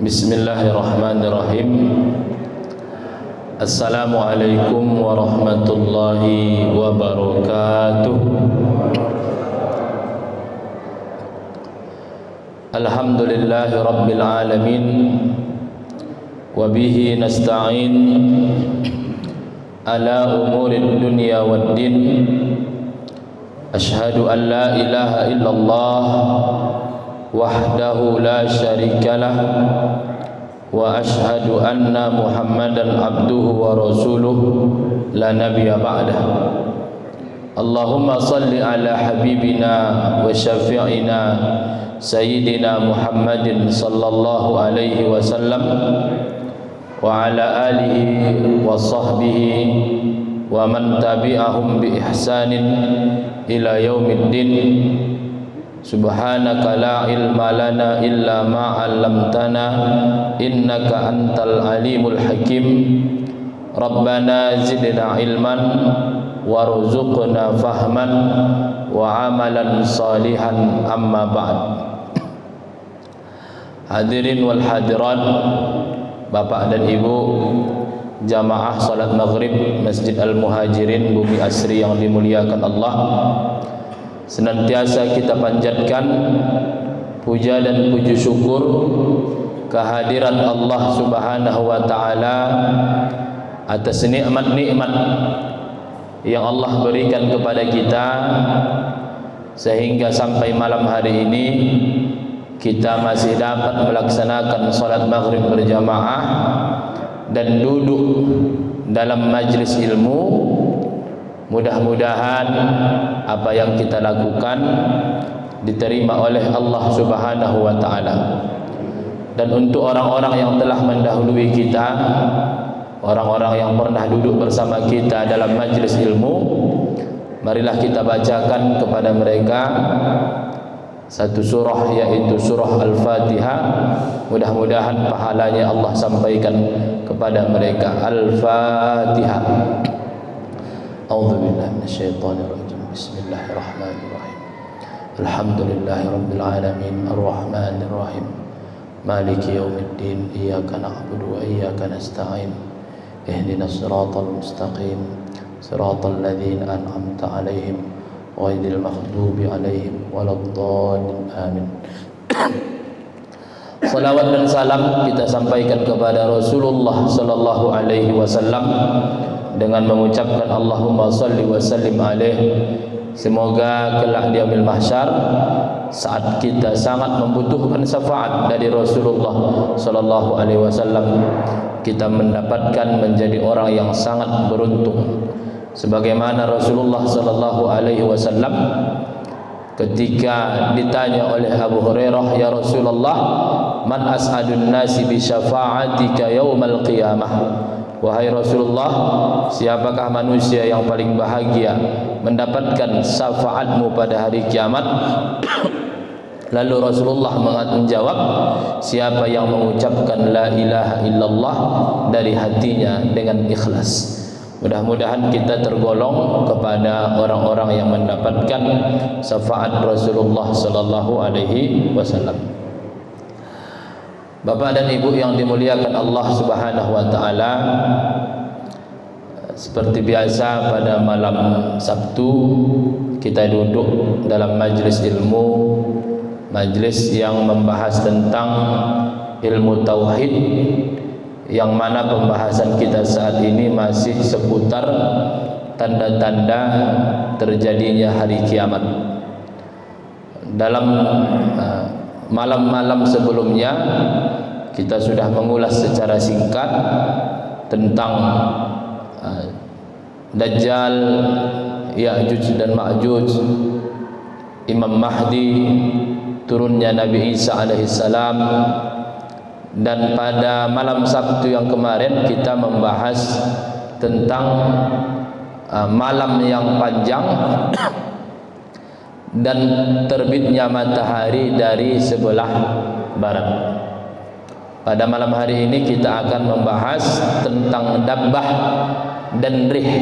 Bismillahirrahmanirrahim. Assalamualaikum warahmatullahi wabarakatuh. Alhamdulillahi rabbil alamin. Wabihi nasta'in ala umurid dunya waddin. Ashhadu an la ilaha illallah wahdahu la syarikalah wa ashhadu anna Muhammadan abduhu wa rasuluh la nabiyya ba'dah. Allahumma salli ala habibina wa syafi'ina sayyidina Muhammadin sallallahu alaihi wasallam wa ala alihi wa sahbihi wa man tabi'ahum bi ihsanin ila yaumiddin. Subhanaka la ilma lana illa ma 'allamtana innaka antal alimul hakim. Rabbana zidna ilman warzuqna fahman wa amalan salihan, amma ba'd. Hadirin wal hadirat, Bapak dan Ibu jamaah salat maghrib Masjid Al-Muhajirin Bumi Asri yang dimuliakan Allah, senantiasa kita panjatkan puja dan puji syukur kehadiran Allah Subhanahu wa taala atas nikmat-nikmat yang Allah berikan kepada kita, sehingga sampai malam hari ini kita masih dapat melaksanakan salat maghrib berjamaah dan duduk dalam majlis ilmu. Mudah-mudahan apa yang kita lakukan diterima oleh Allah Subhanahu wa taala. Dan untuk orang-orang yang telah mendahului kita, orang-orang yang pernah duduk bersama kita dalam majlis ilmu, marilah kita bacakan kepada mereka satu surah, yaitu surah Al-Fatihah. Mudah-mudahan pahalanya Allah sampaikan kepada mereka. Al-Fatihah. A'udzu billahi minasyaitonir rajim. Bismillahirrahmanirrahim. Alhamdulillahi rabbil alamin, arrahmanir rahim, maliki yaumiddin, iyyaka na'budu wa iyyaka nasta'in, ihdinas siratal mustaqim, siratal ladzina an'amta 'alaihim ghairil maghdubi 'alaihim waladdallin, amin. Salawat dan salam kita sampaikan kepada Rasulullah sallallahu alaihi wasallam dengan mengucapkan Allahumma salli wa sallim alaihi. Semoga kelak di yaumil mahsyar, saat kita sangat membutuhkan syafaat dari Rasulullah sallallahu alaihi wasallam, kita mendapatkan menjadi orang yang sangat beruntung. Sebagaimana Rasulullah sallallahu alaihi wasallam ketika ditanya oleh Abu Hurairah, "Ya Rasulullah, man as'adun nasi bi syafa'atika yaumal qiyamah?" Wahai Rasulullah, siapakah manusia yang paling bahagia mendapatkan syafaatmu pada hari kiamat? Lalu Rasulullah menjawab, siapa yang mengucapkan la ilaha illallah dari hatinya dengan ikhlas. Mudah-mudahan kita tergolong kepada orang-orang yang mendapatkan syafaat Rasulullah sallallahu alaihi wasallam. Bapak dan Ibu yang dimuliakan Allah Subhanahu wa taala, seperti biasa pada malam Sabtu kita duduk dalam majlis ilmu, majlis yang membahas tentang ilmu tauhid, yang mana pembahasan kita saat ini masih seputar tanda-tanda terjadinya hari kiamat. Dalam malam-malam sebelumnya kita sudah mengulas secara singkat tentang Dajjal, Ya'juj dan Ma'juj, Imam Mahdi, turunnya Nabi Isa alaihissalam. Dan pada malam Sabtu yang kemarin kita membahas tentang malam yang panjang dan terbitnya matahari dari sebelah barat. Pada malam hari ini kita akan membahas tentang dabbah dan rih.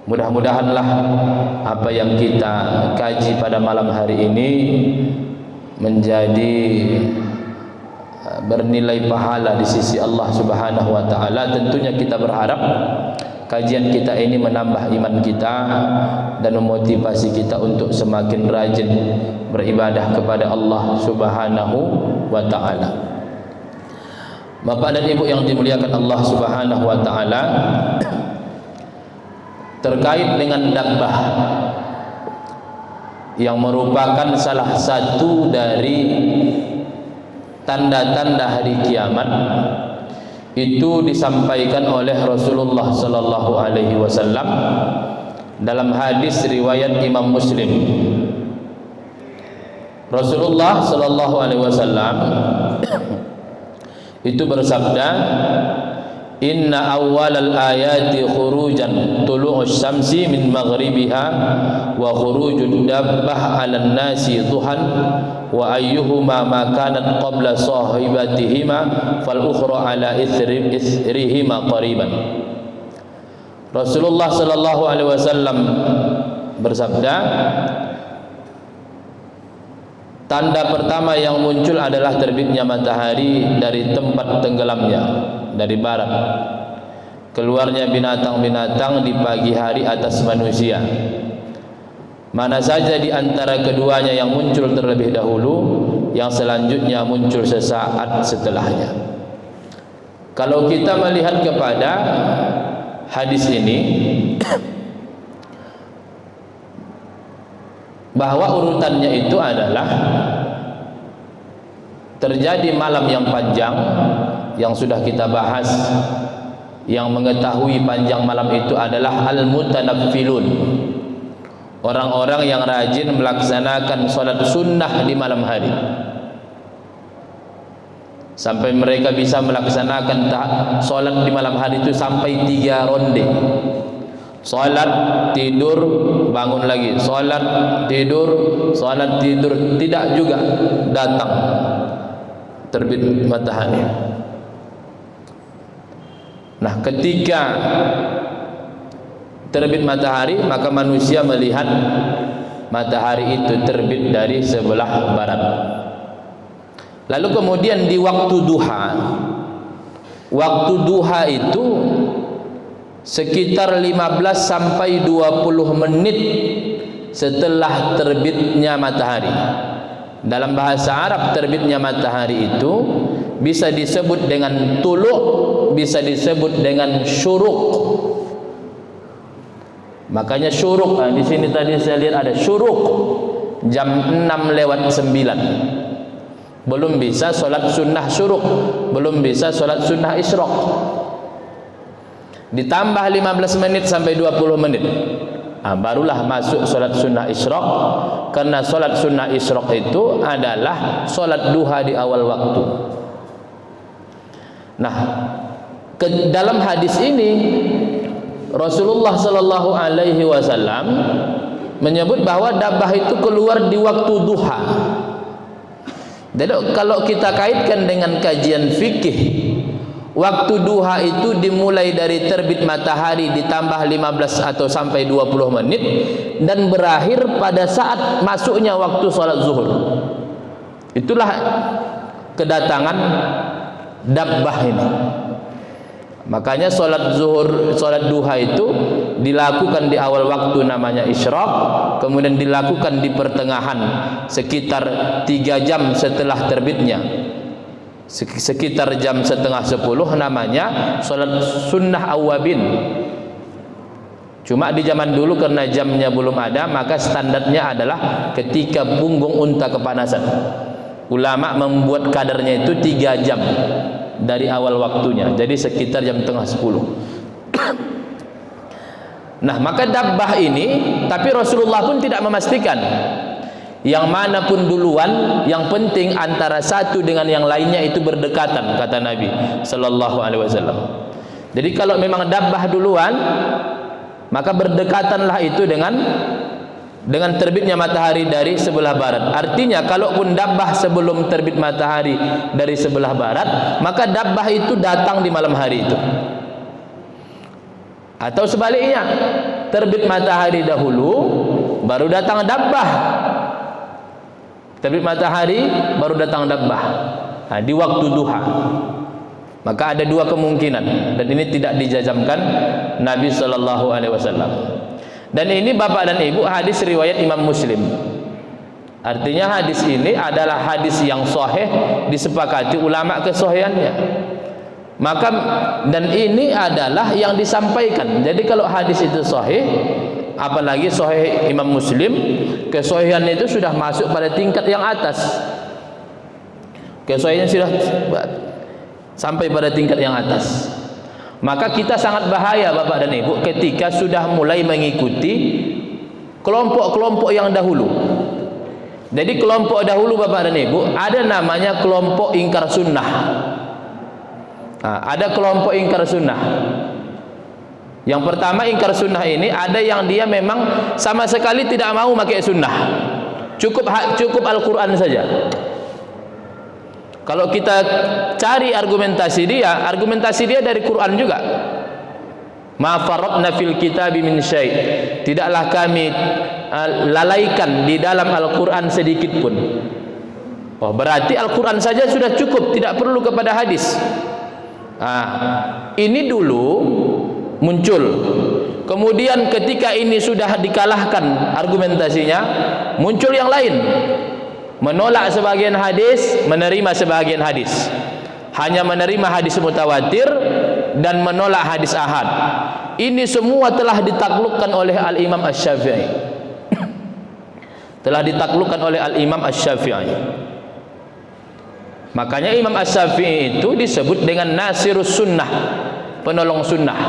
Mudah-mudahanlah apa yang kita kaji pada malam hari ini menjadi bernilai pahala di sisi Allah Subhanahu wa taala. Tentunya kita berharap kajian kita ini menambah iman kita dan memotivasi kita untuk semakin rajin beribadah kepada Allah Subhanahu wa taala. Bapak dan Ibu yang dimuliakan Allah Subhanahu wa taala, terkait dengan dabbah yang merupakan salah satu dari tanda-tanda hari kiamat, itu disampaikan oleh Rasulullah sallallahu alaihi wasallam dalam hadis riwayat Imam Muslim. Rasulullah sallallahu alaihi wasallam itu bersabda, inna awwalal ayati khurujan tulu'us syamsi min maghribiha wa khurujud dabbah 'alan nasi duhan wa ayyuhuma ma kanat qabla sahibatihima fal ukhra 'ala ithrihima qariban. Rasulullah sallallahu alaihi wasallam bersabda, tanda pertama yang muncul adalah terbitnya matahari dari tempat tenggelamnya, dari barat. Keluarnya binatang-binatang di pagi hari atas manusia. Mana saja di antara keduanya yang muncul terlebih dahulu, yang selanjutnya muncul sesaat setelahnya. Kalau kita melihat kepada hadis ini, bahwa urutannya itu adalah terjadi malam yang panjang yang sudah kita bahas. Yang mengetahui panjang malam itu adalah al-mutanaffilun, orang-orang yang rajin melaksanakan solat sunnah di malam hari, sampai mereka bisa melaksanakan solat di malam hari itu sampai 3 ronde. Salat, tidur, bangun lagi, salat, tidur, tidak juga datang terbit matahari. Nah, ketika terbit matahari, maka manusia melihat matahari itu terbit dari sebelah barat. Lalu kemudian di waktu duha itu sekitar 15 sampai 20 menit setelah terbitnya matahari. Dalam bahasa Arab terbitnya matahari itu bisa disebut dengan tulu', bisa disebut dengan syuruk. Makanya syuruk, di sini tadi saya lihat ada syuruk jam 6:09. Belum bisa solat sunnah syuruk, belum bisa solat sunnah isyraq. Ditambah 15 menit sampai 20 menit, barulah masuk solat sunnah isyraq. Karena solat sunnah isyraq itu adalah solat duha di awal waktu. Nah, dalam hadis ini Rasulullah sallallahu alaihi wasallam menyebut bahwa dabbah itu keluar di waktu duha. Jadi kalau kita kaitkan dengan kajian fikih, waktu duha itu dimulai dari terbit matahari ditambah 15 atau sampai 20 menit dan berakhir pada saat masuknya waktu salat zuhur. Itulah kedatangan dabbah ini. Makanya salat zuhur, salat duha itu dilakukan di awal waktu namanya isyraq, kemudian dilakukan di pertengahan sekitar 3 jam setelah terbitnya, sekitar jam setengah 10, namanya salat sunnah awabin. Cuma di zaman dulu karena jamnya belum ada, maka standarnya adalah ketika punggung unta kepanasan. Ulama membuat kadarnya itu 3 jam dari awal waktunya, jadi sekitar jam tengah 10. Nah, maka dabbah ini, tapi Rasulullah pun tidak memastikan yang mana pun duluan, yang penting antara satu dengan yang lainnya itu berdekatan, kata Nabi sallallahu alaihi wasallam. Jadi kalau memang dabbah duluan, maka berdekatanlah itu dengan terbitnya matahari dari sebelah barat. Artinya kalaupun dabbah sebelum terbit matahari dari sebelah barat, maka dabbah itu datang di malam hari itu. Atau sebaliknya, terbit matahari dahulu baru datang dabbah. Terbit matahari baru datang dabbah. di waktu duha. Maka ada dua kemungkinan, dan ini tidak dijazamkan Nabi sallallahu alaihi wasallam. Dan ini Bapak dan Ibu hadis riwayat Imam Muslim. Artinya hadis ini adalah hadis yang sahih, disepakati ulama kesahihannya. Maka dan ini adalah yang disampaikan. Jadi kalau hadis itu sahih, apalagi sahih Imam Muslim, kesahihannya itu sudah masuk pada tingkat yang atas. Kesahihannya sudah sampai pada tingkat yang atas. Maka kita sangat bahaya Bapak dan Ibu ketika sudah mulai mengikuti kelompok-kelompok yang dahulu. Jadi kelompok dahulu Bapak dan Ibu ada namanya kelompok ingkar sunnah. Ada kelompok ingkar sunnah. Yang pertama ingkar sunnah ini ada yang dia memang sama sekali tidak mau pakai sunnah. Cukup Al-Quran saja. Kalau kita cari argumentasi dia dari Quran juga. Ma faradna fil kitabi min syai'. Tidaklah kami lalaikan di dalam Al-Quran sedikit pun. Oh, berarti Al-Quran saja sudah cukup, tidak perlu kepada hadis. Ini dulu muncul. Kemudian ketika ini sudah dikalahkan argumentasinya, muncul yang lain. Menolak sebagian hadis, menerima sebagian hadis. Hanya menerima hadis mutawatir dan menolak hadis ahad. Ini semua telah ditaklukkan oleh Al-Imam Asy-Syafi'i. Telah ditaklukkan oleh Al-Imam Asy-Syafi'i. Makanya Imam Asy-Syafi'i itu disebut dengan Nasirus Sunnah, penolong sunnah.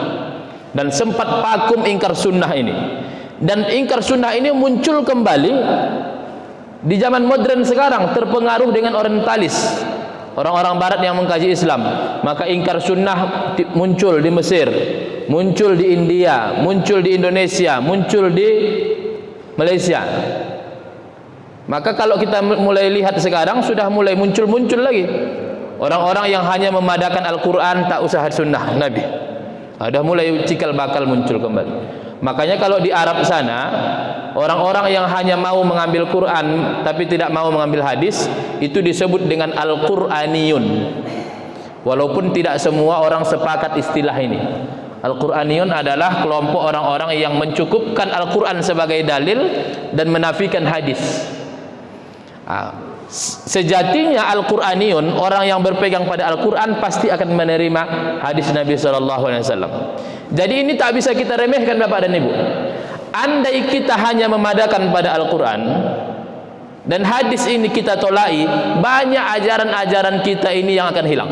Dan sempat vakum ingkar sunnah ini. Dan ingkar sunnah ini muncul kembali di zaman modern sekarang, terpengaruh dengan orientalis, orang-orang barat yang mengkaji Islam. Maka ingkar sunnah muncul di Mesir, muncul di India, muncul di Indonesia, muncul di Malaysia. Maka kalau kita mulai lihat sekarang, sudah mulai muncul lagi orang-orang yang hanya memadakan Al-Quran, tak usah sunnah Nabi. Sudah mulai cikal bakal muncul kembali. Makanya kalau di Arab sana, orang-orang yang hanya mau mengambil Quran tapi tidak mau mengambil hadis, itu disebut dengan Al-Quraniyun. Walaupun tidak semua orang sepakat istilah ini. Al-Quraniyun adalah kelompok orang-orang yang mencukupkan Al-Quran sebagai dalil dan menafikan hadis. Sejatinya Al-Quraniyun, orang yang berpegang pada Al-Quran pasti akan menerima hadis Nabi SAW. Jadi ini tak bisa kita remehkan Bapak dan Ibu. Andai kita hanya memadakan pada Al-Quran dan hadis ini kita tolai, banyak ajaran-ajaran kita ini yang akan hilang.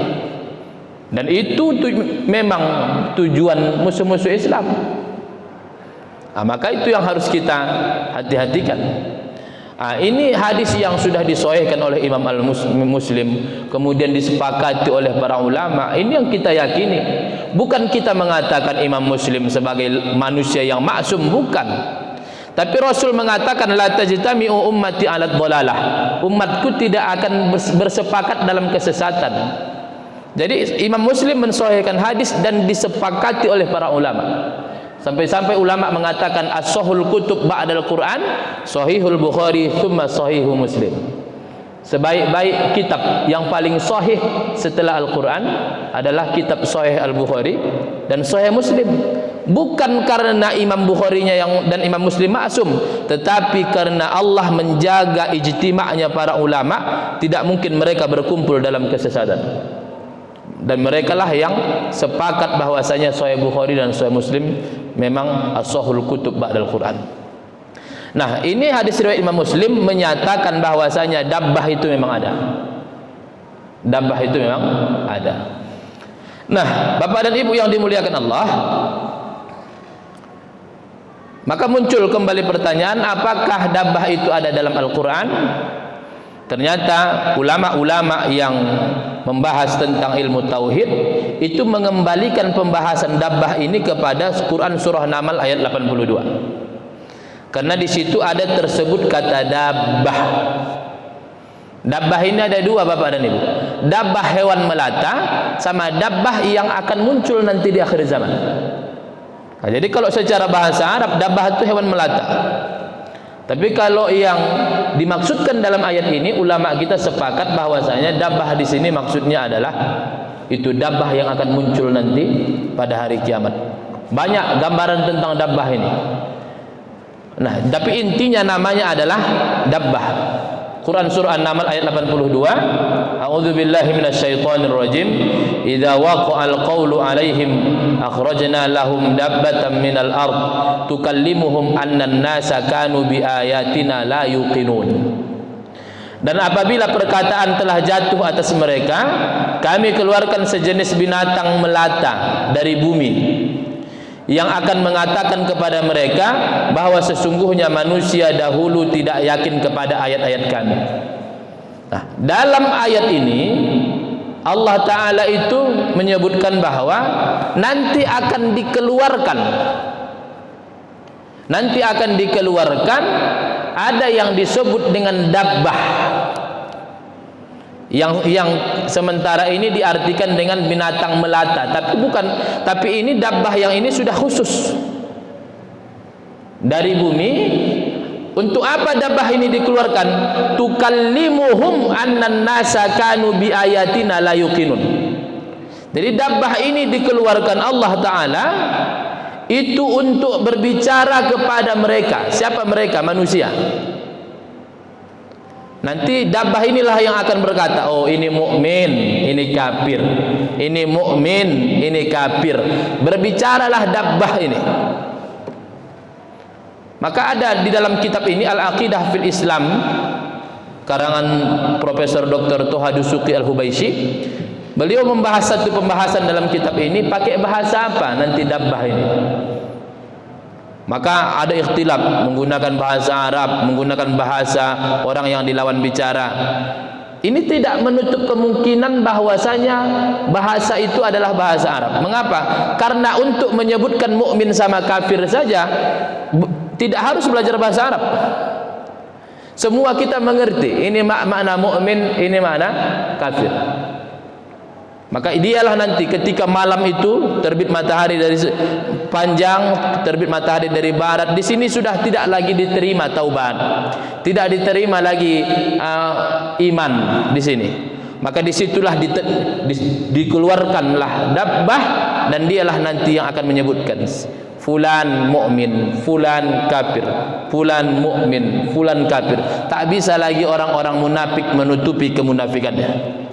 Dan itu memang tujuan musuh-musuh Islam. Maka itu yang harus kita hati-hatikan. Ini hadis yang sudah disahihkan oleh Imam Al-Muslim, kemudian disepakati oleh para ulama. Ini yang kita yakini. Bukan kita mengatakan Imam Muslim sebagai manusia yang maksum, bukan. Tapi Rasul mengatakan la tajtami'u ummati 'alad dhalalah. Umatku tidak akan bersepakat dalam kesesatan. Jadi Imam Muslim mensahihkan hadis dan disepakati oleh para ulama. Sampai-sampai ulama mengatakan as-sahihul kutub ba'dal Quran, sahihul Bukhari thumma sahihu Muslim. Sebaik-baik kitab yang paling sahih setelah Al-Quran adalah kitab Sahih Al-Bukhari dan Sahih Muslim. Bukan karena Imam Bukharinya dan Imam Muslim maksum, tetapi karena Allah menjaga ijtima'nya para ulama, tidak mungkin mereka berkumpul dalam kesesatan. Dan mereka lah yang sepakat bahwasanya Sahih Bukhari dan Sahih Muslim memang as-sahihul kutub ba'dal Quran. Nah, ini hadis riwayat Imam Muslim menyatakan bahwasanya dabbah itu memang ada. Dabbah itu memang ada. Nah, Bapak dan Ibu yang dimuliakan Allah, maka muncul kembali pertanyaan, apakah dabbah itu ada dalam Al-Quran? Ternyata ulama-ulama yang membahas tentang ilmu tauhid itu mengembalikan pembahasan dabbah ini kepada Quran surah Namal ayat 82. Karena di situ ada tersebut kata dabbah. Dabbah ini ada dua Bapak dan Ibu. Dabbah hewan melata sama dabbah yang akan muncul nanti di akhir zaman. Nah, jadi kalau secara bahasa Arab dabbah itu hewan melata. Tapi kalau yang dimaksudkan dalam ayat ini, ulama kita sepakat bahwasanya dabbah di sini maksudnya adalah itu dabbah yang akan muncul nanti pada hari kiamat. Banyak gambaran tentang dabbah ini. Nah, tapi intinya namanya adalah dabbah. Quran surah An-Naml ayat 82, A'udzu billahi minasyaitonir rajim. Idza waqa'al qawlu 'alaihim akhrajna lahum dabbatan minal ard tukallimuhum anna an-nasa kanu biayatina la yuqinun. Dan apabila perkataan telah jatuh atas mereka, kami keluarkan sejenis binatang melata dari bumi yang akan mengatakan kepada mereka bahwa sesungguhnya manusia dahulu tidak yakin kepada ayat-ayat kami. Nah, dalam ayat ini Allah Ta'ala itu menyebutkan bahwa nanti akan dikeluarkan ada yang disebut dengan dabbah, yang sementara ini diartikan dengan binatang melata, tapi ini dabbah yang ini sudah khusus dari bumi. Untuk apa dabbah ini dikeluarkan? Tukallimuhum annan nasa kanu bi ayatina la yuqinun. Jadi dabbah ini dikeluarkan Allah Ta'ala itu untuk berbicara kepada mereka. Siapa mereka? Manusia. Nanti dabbah inilah yang akan berkata, oh ini mukmin, ini kafir. Ini mukmin, ini kafir. Berbicaralah dabbah ini. Maka ada di dalam kitab ini Al-Aqidah fil Islam karangan Profesor Dr. Toha Dusuki Al-Hubaisy. Beliau membahas satu pembahasan dalam kitab ini, pakai bahasa apa nanti dabbah ini. Maka ada ikhtilaf menggunakan bahasa Arab, menggunakan bahasa orang yang dilawan bicara. Ini tidak menutup kemungkinan bahwasanya bahasa itu adalah bahasa Arab. Mengapa? Karena untuk menyebutkan mukmin sama kafir saja tidak harus belajar bahasa Arab. Semua kita mengerti ini makna mukmin, ini makna kafir. Maka dialah nanti ketika malam itu terbit matahari dari panjang, terbit matahari dari barat. Di sini sudah tidak lagi diterima taubat, tidak diterima lagi iman di sini. Maka disitulah dikeluarkanlah dabbah, dan dialah nanti yang akan menyebutkan fulan mukmin, fulan kafir, fulan mukmin, fulan kafir. Tak bisa lagi orang-orang munafik menutupi kemunafikannya.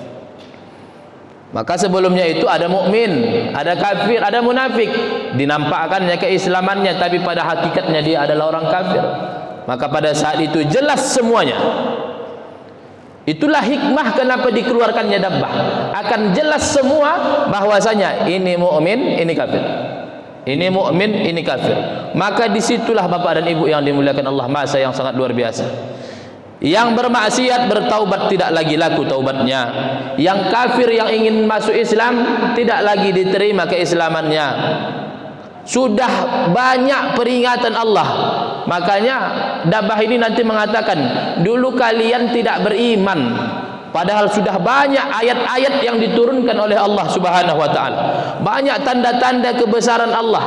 Maka sebelumnya itu ada mukmin, ada kafir, ada munafik. Dinampakkannya keislamannya, tapi pada hakikatnya dia adalah orang kafir. Maka pada saat itu jelas semuanya. Itulah hikmah kenapa dikeluarkannya dabbah. Akan jelas semua bahwasanya ini mukmin, ini kafir. Ini mukmin, ini kafir. Maka disitulah Bapak dan Ibu yang dimuliakan Allah, masa yang sangat luar biasa. Yang bermaksiat bertaubat tidak lagi laku taubatnya. Yang kafir yang ingin masuk Islam tidak lagi diterima keislamannya. Sudah banyak peringatan Allah. Makanya dabbah ini nanti mengatakan, dulu kalian tidak beriman, padahal sudah banyak ayat-ayat yang diturunkan oleh Allah Subhanahu wa taala. Banyak tanda-tanda kebesaran Allah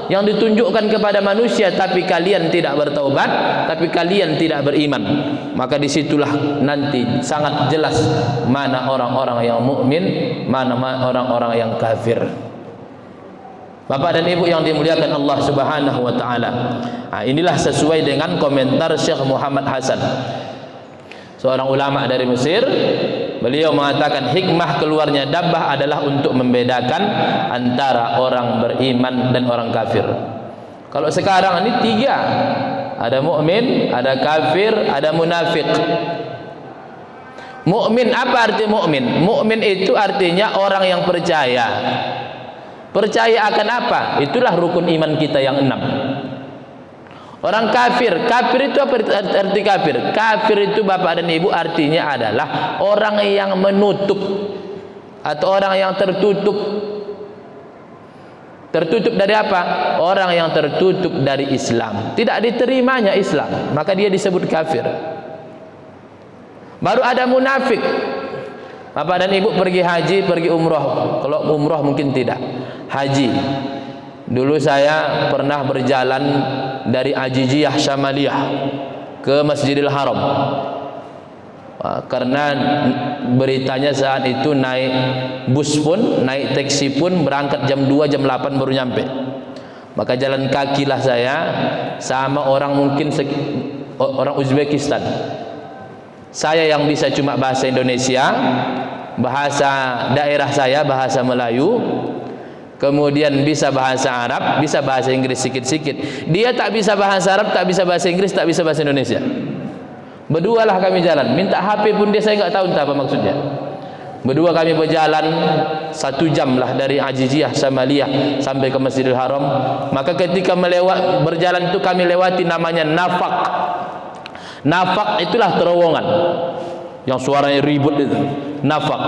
yang ditunjukkan kepada manusia, tapi kalian tidak bertaubat, tapi kalian tidak beriman. Maka disitulah nanti sangat jelas mana orang-orang yang mukmin, mana orang-orang yang kafir. Bapak dan Ibu yang dimuliakan Allah Subhanahu wa taala. Nah, inilah sesuai dengan komentar Syekh Muhammad Hasan, seorang ulama dari Mesir. Beliau mengatakan hikmah keluarnya dabbah adalah untuk membedakan antara orang beriman dan orang kafir. Kalau sekarang ini tiga, ada mukmin, ada kafir, ada munafik. Mukmin, apa arti mukmin? Mukmin itu artinya orang yang percaya. Percaya akan apa? Itulah rukun iman kita yang 6. Orang kafir, kafir itu apa arti kafir? Kafir itu Bapak dan Ibu artinya adalah orang yang menutup atau orang yang tertutup. Tertutup dari apa? Orang yang tertutup dari Islam, tidak diterimanya Islam, maka dia disebut kafir. Baru ada munafik. Bapak dan Ibu pergi haji, pergi umroh. Kalau umroh mungkin tidak, haji. Dulu saya pernah berjalan dari Ajijiyah Syamaliyah ke Masjidil Haram. Karena beritanya saat itu naik bus pun, naik taksi pun berangkat jam 2, jam 8 baru nyampe. Maka jalan kakilah saya sama orang mungkin orang Uzbekistan. Saya yang bisa cuma bahasa Indonesia, bahasa daerah saya bahasa Melayu, kemudian bisa bahasa Arab, bisa bahasa Inggris sikit-sikit. Dia tak bisa bahasa Arab, tak bisa bahasa Inggris, tak bisa bahasa Indonesia. Berdualah kami jalan, minta HP pun dia saya enggak tahu entah apa maksudnya. Berdua kami berjalan 1 jam lah dari Ajiziyah Samaliyah sampai ke Masjidil Haram. Maka ketika berjalan itu kami lewati namanya Nafaq. Nafaq itulah terowongan yang suaranya ribut itu, Nafaq.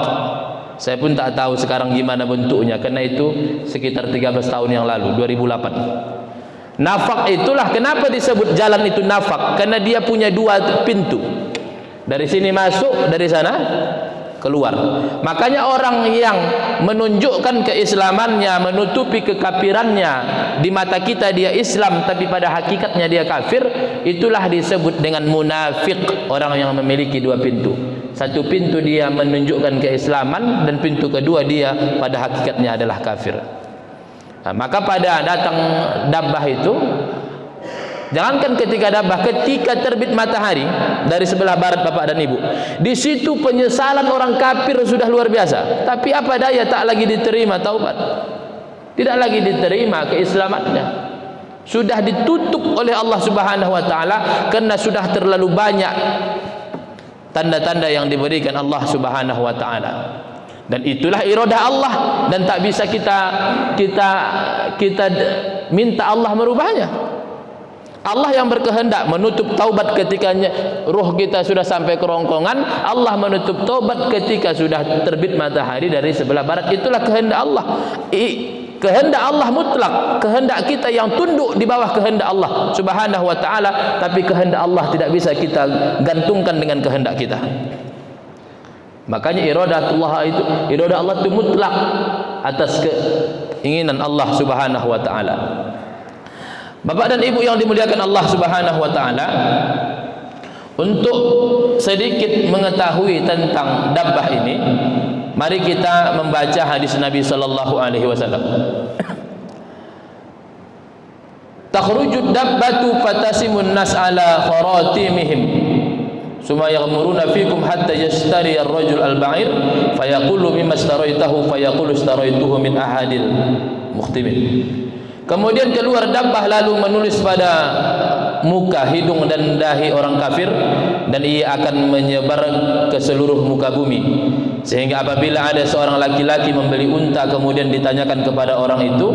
Saya pun tak tahu sekarang gimana bentuknya, karena itu sekitar 13 tahun yang lalu, 2008. Nafaq itulah kenapa disebut jalan itu Nafaq, karena dia punya 2 pintu. Dari sini masuk, dari sana keluar. Makanya orang yang menunjukkan keislamannya, menutupi kekafirannya, di mata kita dia Islam tapi pada hakikatnya dia kafir, itulah disebut dengan munafik, orang yang memiliki 2 pintu. Satu pintu dia menunjukkan keislaman, dan pintu kedua dia pada hakikatnya adalah kafir. Nah, maka pada datang dabbah itu, jangankan ketika dabbah, ketika terbit matahari dari sebelah barat Bapak dan Ibu, di situ penyesalan orang kafir sudah luar biasa. Tapi apa daya, tak lagi diterima taubat, tidak lagi diterima keislamannya, sudah ditutup oleh Allah Subhanahu wa taala karena sudah terlalu banyak tanda-tanda yang diberikan Allah Subhanahu wa taala. Dan itulah iradah Allah, dan tak bisa kita minta Allah merubahnya. Allah yang berkehendak menutup taubat ketika ruh kita sudah sampai kerongkongan. Allah menutup taubat ketika sudah terbit matahari dari sebelah barat. Itulah kehendak Allah. Kehendak Allah mutlak, kehendak kita yang tunduk di bawah kehendak Allah Subhanahu wa taala. Tapi kehendak Allah tidak bisa kita gantungkan dengan kehendak kita. Makanya iradah Allah itu mutlak atas keinginan Allah Subhanahu wa taala. Bapak dan Ibu yang dimuliakan Allah Subhanahu wa taala, untuk sedikit mengetahui tentang dabbah ini, mari kita membaca hadis Nabi sallallahu alaihi wasallam. Takhrujud dabbatu fatasimun nas ala kharatimihim, summa yaghmuruna fikum hatta yashtari ar-rajul al-ba'ir fayaqulu mimma ishtaraitahu fayaqulu ishtaraituhu min ahadil mukhtimin. Kemudian keluar dabbah lalu menulis pada muka, hidung dan dahi orang kafir, dan ia akan menyebar ke seluruh muka bumi, sehingga apabila ada seorang laki-laki membeli unta kemudian ditanyakan kepada orang itu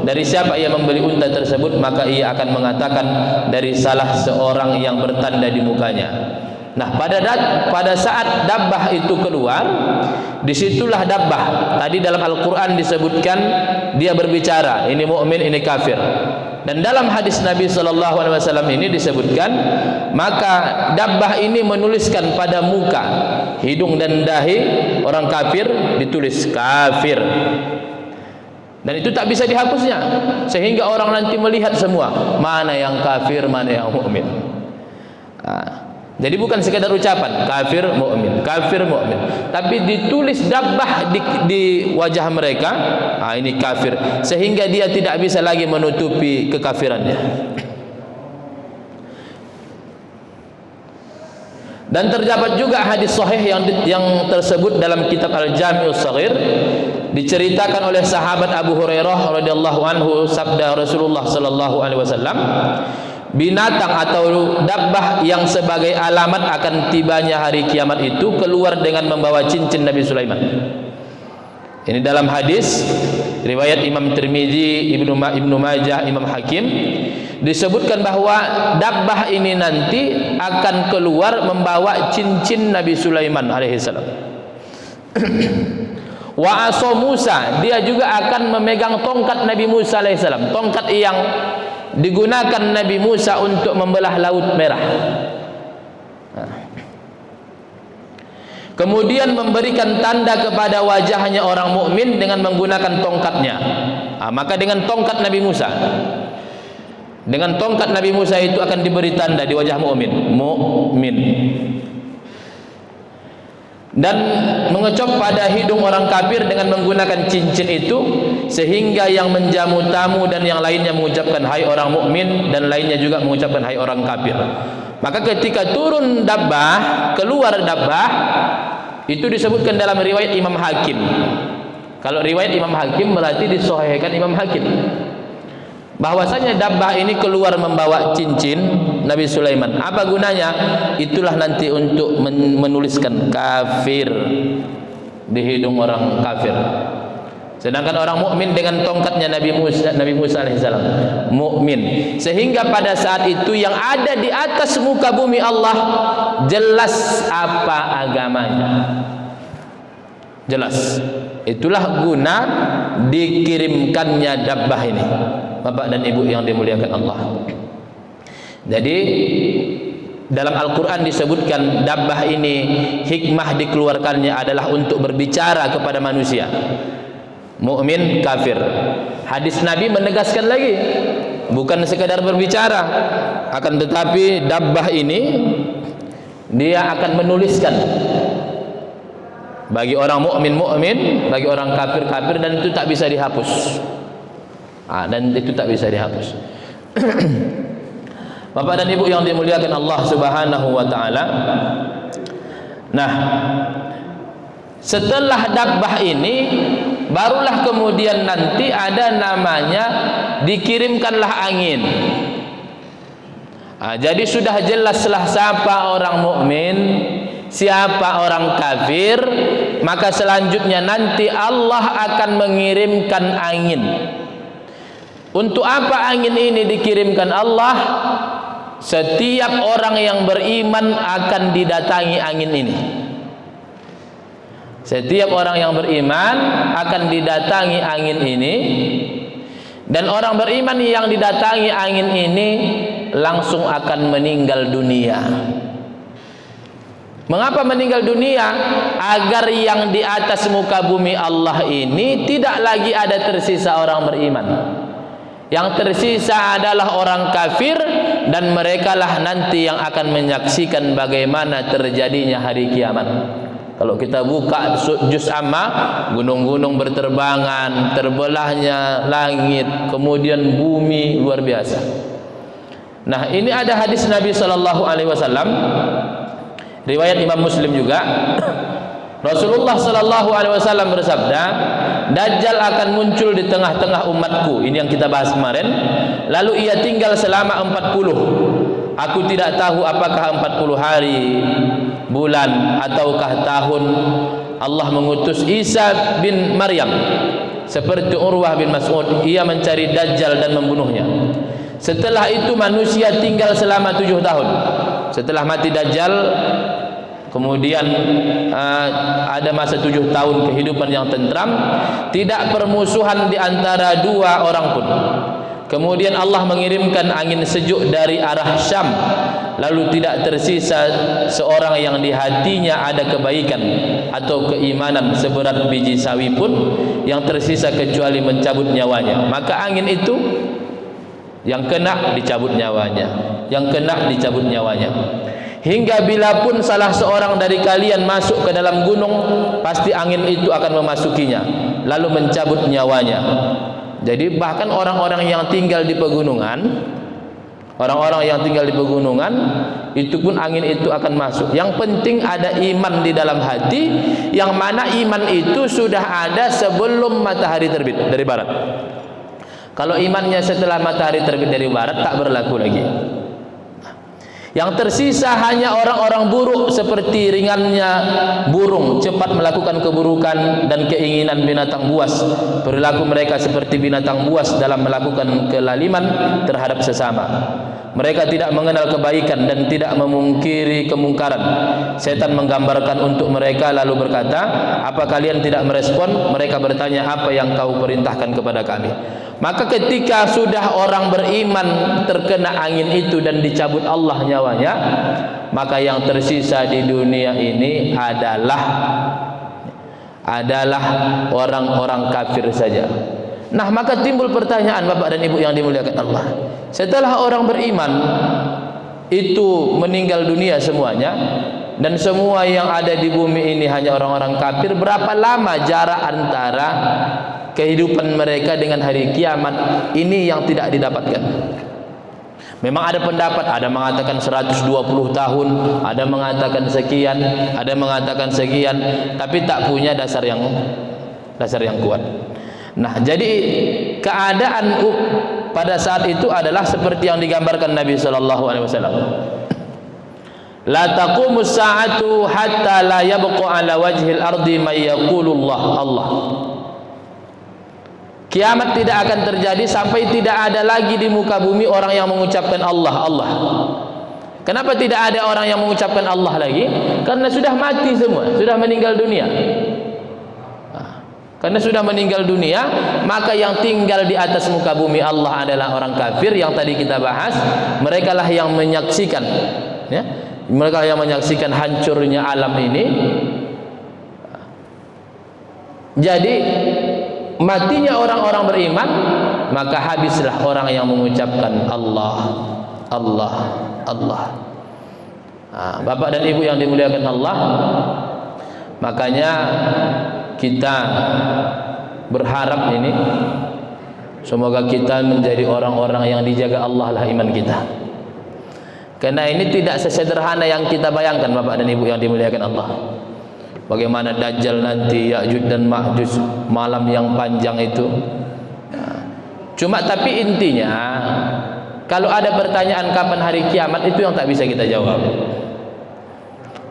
dari siapa ia membeli unta tersebut, maka ia akan mengatakan dari salah seorang yang bertanda di mukanya. Nah, pada saat dabbah itu keluar, disitulah dabbah. Tadi dalam Al-Quran disebutkan dia berbicara, ini mukmin, ini kafir. Dan dalam hadis Nabi SAW ini disebutkan, maka dabbah ini menuliskan pada muka, hidung dan dahi orang kafir, ditulis kafir. Dan itu tak bisa dihapusnya, sehingga orang nanti melihat semua mana yang kafir, mana yang mukmin. Jadi bukan sekadar ucapan kafir mukmin, kafir mukmin, tapi ditulis dabbah di wajah mereka. Ini kafir, sehingga dia tidak bisa lagi menutupi kekafirannya. Dan terdapat juga hadis sahih yang tersebut dalam kitab Al-Jami'us Shaghir, diceritakan oleh sahabat Abu Hurairah radhiyallahu anhu, sabda Rasulullah sallallahu alaihi wasallam, binatang atau dabbah yang sebagai alamat akan tibanya hari kiamat itu keluar dengan membawa cincin Nabi Sulaiman. Ini dalam hadis riwayat Imam Tirmizi, Ibnu Majah, Imam Hakim, disebutkan bahwa dabbah ini nanti akan keluar membawa cincin Nabi Sulaiman alaihissalam. Wa asa Musa, dia juga akan memegang tongkat Nabi Musa alaihissalam, tongkat yang digunakan Nabi Musa untuk membelah Laut Merah. Kemudian memberikan tanda kepada wajahnya orang mukmin dengan menggunakan tongkatnya. Maka dengan tongkat Nabi Musa. Dengan tongkat Nabi Musa itu akan diberi tanda di wajah mukmin. Dan mengecop pada hidung orang kafir dengan menggunakan cincin itu, sehingga yang menjamu tamu dan yang lainnya mengucapkan hai orang mukmin, dan lainnya juga mengucapkan hai orang kafir. Maka ketika turun dabbah, keluar dabbah, itu disebutkan dalam riwayat Imam Hakim. Kalau riwayat Imam Hakim berarti disahihkan Imam Hakim, bahwasanya dabbah ini keluar membawa cincin Nabi Sulaiman. Apa gunanya? Itulah nanti untuk menuliskan kafir di hidung orang kafir. Sedangkan orang mukmin dengan tongkatnya Nabi Musa alaihissalam mukmin. Sehingga pada saat itu yang ada di atas muka bumi Allah jelas apa agamanya. Jelas. Itulah guna dikirimkannya dabbah ini, Bapak dan Ibu yang dimuliakan Allah. Jadi dalam Al-Quran disebutkan dabbah ini hikmah dikeluarkannya adalah untuk berbicara kepada manusia, mukmin kafir. Hadis Nabi menegaskan lagi, bukan sekadar berbicara, akan tetapi dabbah ini dia akan menuliskan. Bagi orang mukmin, bagi orang kafir, dan itu tak bisa dihapus. Bapak dan Ibu yang dimuliakan Allah Subhanahu wa taala. Nah, setelah dabbah ini barulah kemudian nanti ada namanya dikirimkanlah angin. Jadi sudah jelaslah siapa orang mukmin, siapa orang kafir, maka selanjutnya nanti Allah akan mengirimkan angin. Untuk apa angin ini dikirimkan Allah? Setiap orang yang beriman akan didatangi angin ini. Setiap orang yang beriman akan didatangi angin ini, dan orang beriman yang didatangi angin ini langsung akan meninggal dunia. Mengapa meninggal dunia? Agar yang di atas muka bumi Allah ini tidak lagi ada tersisa orang beriman. Yang tersisa adalah orang kafir, dan merekalah nanti yang akan menyaksikan bagaimana terjadinya hari kiamat. Kalau kita buka juz amma, gunung-gunung berterbangan, terbelahnya langit, kemudian bumi, luar biasa. Nah, ini ada hadis Nabi sallallahu alaihi wasallam, riwayat Imam Muslim juga. Rasulullah sallallahu alaihi wasallam bersabda, Dajjal akan muncul di tengah-tengah umatku. Ini yang kita bahas kemarin. Lalu ia tinggal selama 40. Aku tidak tahu apakah 40 hari, bulan, ataukah tahun. Allah mengutus Isa bin Maryam seperti Urwah bin Mas'ud. Ia mencari Dajjal dan membunuhnya. Setelah itu manusia tinggal selama 7 tahun. Setelah mati Dajjal, kemudian ada masa 7 tahun kehidupan yang tentram, tidak permusuhan di antara dua orang pun. Kemudian Allah mengirimkan angin sejuk dari arah Syam, lalu tidak tersisa seorang yang di hatinya ada kebaikan atau keimanan seberat biji sawi pun yang tersisa kecuali mencabut nyawanya. Maka angin itu yang kena dicabut nyawanya, yang kena dicabut nyawanya. Hingga bila pun salah seorang dari kalian masuk ke dalam gunung, pasti angin itu akan memasukinya lalu mencabut nyawanya. Jadi bahkan orang-orang yang tinggal di pegunungan, itu pun angin itu akan masuk. Yang penting ada iman di dalam hati, yang mana iman itu sudah ada sebelum matahari terbit dari barat. Kalau imannya setelah matahari terbit dari barat, tak berlaku lagi. Yang tersisa hanya orang-orang buruk, seperti ringannya burung cepat melakukan keburukan dan keinginan binatang buas. Perilaku mereka seperti binatang buas dalam melakukan kelaliman terhadap sesama. Mereka tidak mengenal kebaikan dan tidak memungkiri kemungkaran. Setan menggambarkan untuk mereka lalu berkata, apa kalian tidak merespon? Mereka bertanya, apa yang kau perintahkan kepada kami? Maka ketika sudah orang beriman terkena angin itu dan dicabut Allah nyawanya, maka yang tersisa di dunia ini adalah orang-orang kafir saja. Nah, maka timbul pertanyaan Bapak dan Ibu yang dimuliakan Allah. Setelah orang beriman itu meninggal dunia semuanya, dan semua yang ada di bumi ini hanya orang-orang kafir, berapa lama jarak antara kehidupan mereka dengan hari kiamat? Ini yang tidak didapatkan. Memang ada pendapat, ada mengatakan 120 tahun, ada mengatakan sekian, ada mengatakan sekian, tapi tak punya dasar yang kuat. Nah, jadi keadaan pada saat itu adalah seperti yang digambarkan Nabi sallallahu alaihi wasallam. La taqumus sa'atu hatta la yabqa ala wajhil ardi may yaqulullah Allah. Kiamat tidak akan terjadi sampai tidak ada lagi di muka bumi orang yang mengucapkan Allah, Allah. Kenapa tidak ada orang yang mengucapkan Allah lagi? Karena sudah mati semua, sudah meninggal dunia. Karena sudah meninggal dunia, maka yang tinggal di atas muka bumi Allah adalah orang kafir yang tadi kita bahas. Mereka lah yang menyaksikan, ya, mereka yang menyaksikan hancurnya alam ini. Jadi matinya orang-orang beriman, maka habislah orang yang mengucapkan Allah, Allah, Allah. Bapak dan Ibu yang dimuliakan Allah, makanya kita berharap ini semoga kita menjadi orang-orang yang dijaga Allah lah iman kita. Karena ini tidak sesederhana yang kita bayangkan Bapak dan Ibu yang dimuliakan Allah. Bagaimana Dajjal nanti, Ya'juj dan Ma'juj, malam yang panjang itu. Cuma tapi intinya, kalau ada pertanyaan kapan hari kiamat, itu yang tak bisa kita jawab.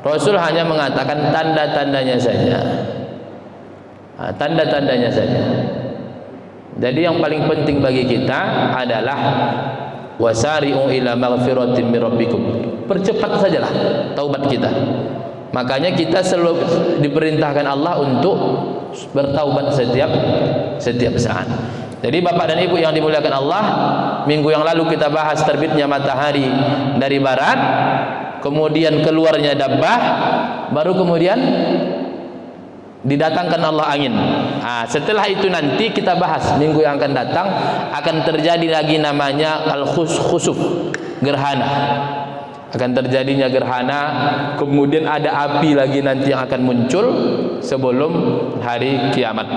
Rasul hanya mengatakan tanda-tandanya saja. Tanda-tandanya saja. Jadi yang paling penting bagi kita adalah wasari'u ila maghfiratin min rabbikum. Percepat sajalah taubat kita. Makanya kita selalu diperintahkan Allah untuk bertaubat setiap saat. Jadi Bapak dan Ibu yang dimuliakan Allah, minggu yang lalu kita bahas terbitnya matahari dari barat, kemudian keluarnya dabbah, baru kemudian didatangkan Allah angin. Setelah itu nanti kita bahas minggu yang akan datang, akan terjadi lagi namanya al-khusuf, gerhana. Akan terjadinya gerhana, kemudian ada api lagi nanti yang akan muncul sebelum hari kiamat.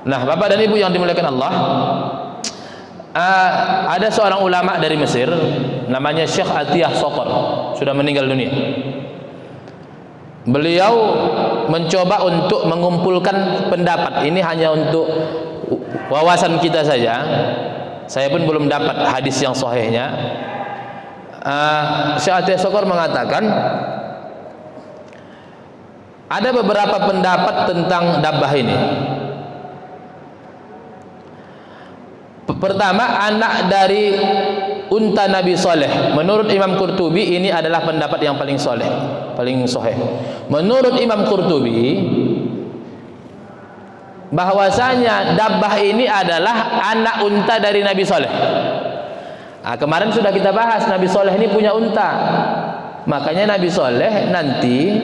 Nah, Bapak dan Ibu yang dimuliakan Allah, ada seorang ulama dari Mesir namanya Syekh Atiyah Sokor, sudah meninggal dunia. Beliau mencoba untuk mengumpulkan pendapat. Ini hanya untuk wawasan kita saja. Saya pun belum dapat hadis yang sahihnya. Syekh Atiyah Sokor mengatakan ada beberapa pendapat tentang dabbah ini. Pertama, anak dari unta Nabi Saleh. Menurut Imam Qurtubi ini adalah pendapat yang paling soleh, paling sahih. Menurut Imam Qurtubi, bahwasanya dabbah ini adalah anak unta dari Nabi Saleh. Kemarin sudah kita bahas Nabi Saleh ini punya unta. Makanya Nabi Saleh nanti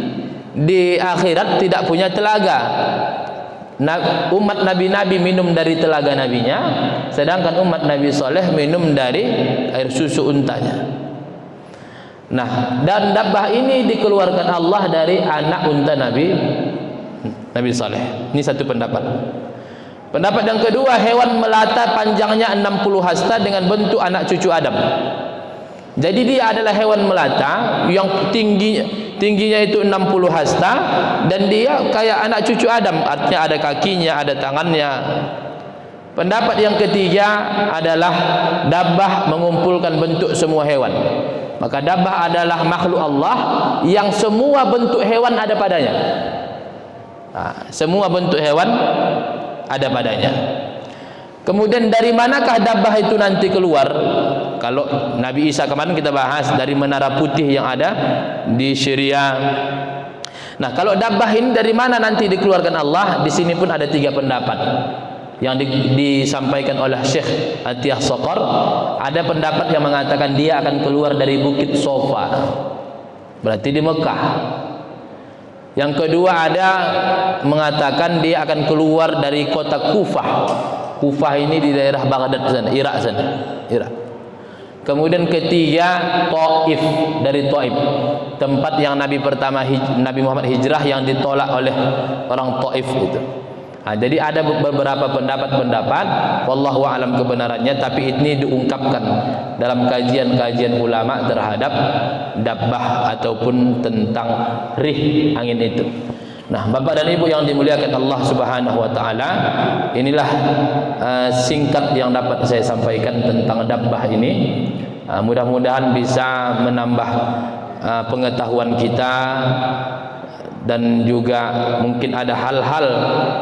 di akhirat tidak punya telaga. Umat Nabi-Nabi minum dari telaga nabinya, sedangkan umat Nabi Saleh minum dari air susu untanya. Nah, dan dabbah ini dikeluarkan Allah dari anak unta Nabi Saleh. Ini satu pendapat. Pendapat yang kedua, hewan melata panjangnya 60 hasta dengan bentuk anak cucu Adam. Jadi dia adalah hewan melata yang tingginya itu 60 hasta, dan dia kayak anak cucu Adam, artinya ada kakinya, ada tangannya. Pendapat yang ketiga adalah dabbah mengumpulkan bentuk semua hewan. Maka dabbah adalah makhluk Allah yang semua bentuk hewan ada padanya. Semua bentuk hewan ada padanya. Kemudian dari manakah dabbah itu nanti keluar? Kalau Nabi Isa kemarin kita bahas dari menara putih yang ada di Syria. Nah, kalau dabbah ini dari mana nanti dikeluarkan Allah? Di sini pun ada 3 pendapat yang disampaikan oleh Syekh Atiyah Sokor. Ada pendapat yang mengatakan dia akan keluar dari Bukit Sofa, berarti di Mekah. Yang kedua ada mengatakan dia akan keluar dari kota Kufah, Kufah ini di daerah Baghdad sana, Irak sana, Irak. Kemudian ketiga Taif, dari Taif, tempat yang Nabi Muhammad hijrah yang ditolak oleh orang Taif itu. Jadi ada beberapa pendapat, wallahu a'lam kebenarannya, tapi ini diungkapkan dalam kajian-kajian ulama terhadap dabbah ataupun tentang rih angin itu. Nah, Bapak dan Ibu yang dimuliakan Allah Subhanahu wa taala, inilah singkat yang dapat saya sampaikan tentang dabbah ini. Mudah-mudahan bisa menambah pengetahuan kita, dan juga mungkin ada hal-hal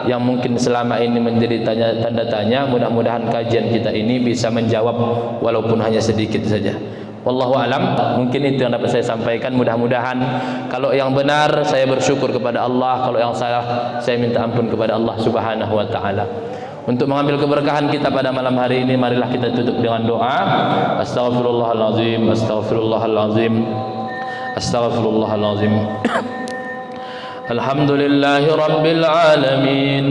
yang mungkin selama ini menjadi tanda tanya. Mudah-mudahan kajian kita ini bisa menjawab walaupun hanya sedikit saja. Wallahu alam, mungkin itu yang dapat saya sampaikan. Mudah-mudahan kalau yang benar saya bersyukur kepada Allah, kalau yang salah saya minta ampun kepada Allah Subhanahu wa taala. Untuk mengambil keberkahan kita pada malam hari ini, marilah kita tutup dengan doa. Astaghfirullahalazim, astaghfirullahalazim, astaghfirullahalazim. Alhamdulillahi Rabbil Alamin,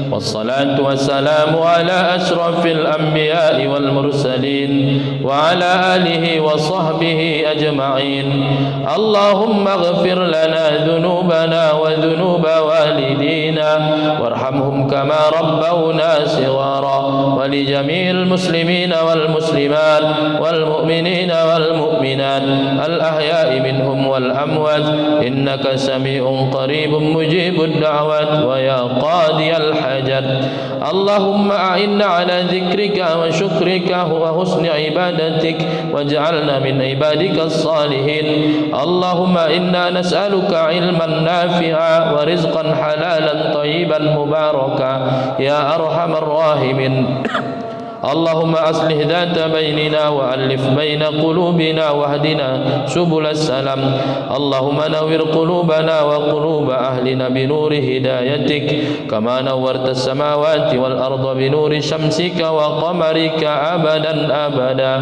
wassalatu wassalamu ala ashrafil anbiya'i wal mursalin wa ala alihi wa sahbihi ajma'in. Allahumma ighfir lana dhunubana wa dhunuba walidina warhamhum kama rabbawna shighara, wa li jami'il muslimina wal muslimat wal mu'minina wal mu'minat al ahya'i minhum wal amwat, innaka sami'un qarib مجيب الدعوات ويا قاضي الحاجات. اللهم أعنا على ذكرك وشكرك وحسن عبادتك واجعلنا من عبادك الصالحين. اللهم إنا نسألك علما نافعا ورزقا حلالا طيبا مباركا يا أرحم الراحمين. اللهم أصلح ذات بيننا وألف بين قلوبنا واهدنا سبل السلام. اللهم نور قلوبنا وقلوب أهلنا بنور هدايتك كما نورت السماوات والأرض بنور شمسك وقمرك أبدا أبدا.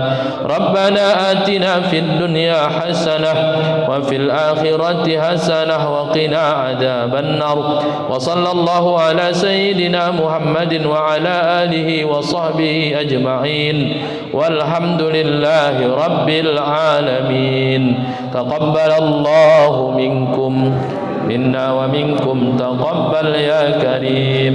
ربنا آتنا في الدنيا حسنة وفي الآخرة حسنة وقنا عذاب النار. وصلى الله على سيدنا محمد وعلى آله وصحبه أجمعين والحمد لله رب العالمين. تقبل الله منكم منا ومنكم تقبل يا كريم.